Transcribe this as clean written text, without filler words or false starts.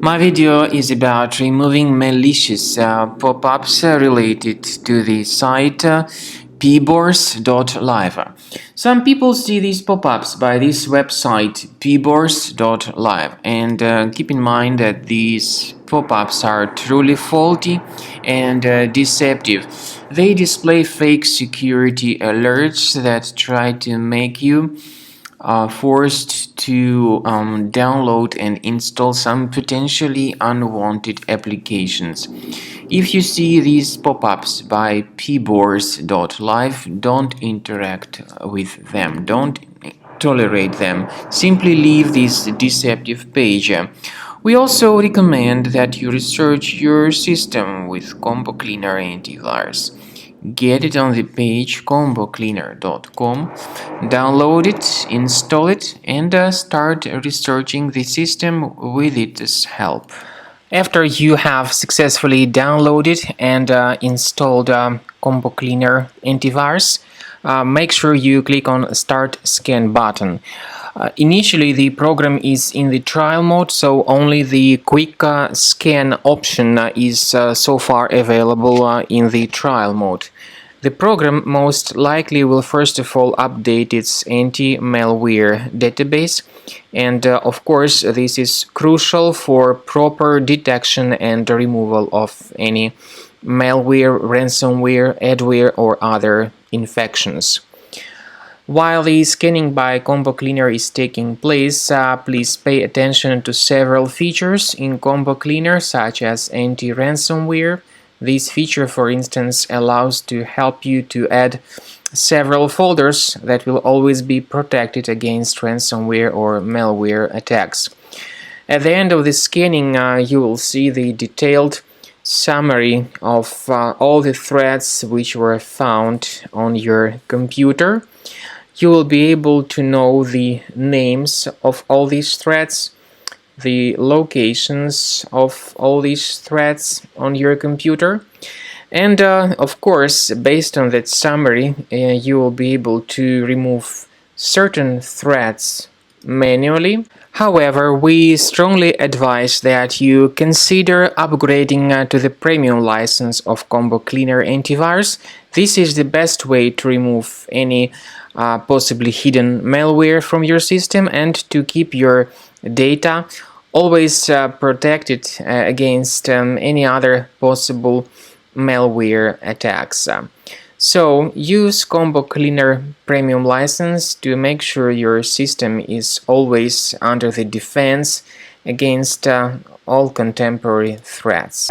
My video is about removing malicious pop-ups related to the site Pibors.live. Some people see these pop-ups by this website Pibors.live, and keep in mind that these pop-ups are truly faulty and deceptive. They display fake security alerts that try to make you forced to download and install some potentially unwanted applications. If you see these pop-ups by Pibors.live, don't interact with them, don't tolerate them, simply leave this deceptive page. We also recommend that you research your system with Combo Cleaner Antivirus. Get it on the page combocleaner.com, download it, install it, and start researching the system with its help. After you have successfully downloaded and installed Combo Cleaner Antivirus, make sure you click on Start Scan button. Initially, the program is in the trial mode, so only the quick scan option is so far available in the trial mode. The program most likely will first of all update its anti-malware database, and of course this is crucial for proper detection and removal of any malware, ransomware, adware or other infections. While the scanning by Combo Cleaner is taking place, please pay attention to several features in Combo Cleaner, such as anti-ransomware. This feature, for instance, allows to help you to add several folders that will always be protected against ransomware or malware attacks. At the end of the scanning, you will see the detailed summary of all the threads which were found on your computer. You will be able to know the names of all these threads, the locations of all these threads on your computer, and of course, based on that summary, you will be able to remove certain threads manually. However, we strongly advise that you consider upgrading to the premium license of Combo Cleaner Antivirus. This is the best way to remove any possibly hidden malware from your system and to keep your data always protected against any other possible malware attacks. So use Combo Cleaner Premium license to make sure your system is always under the defense against all contemporary threats.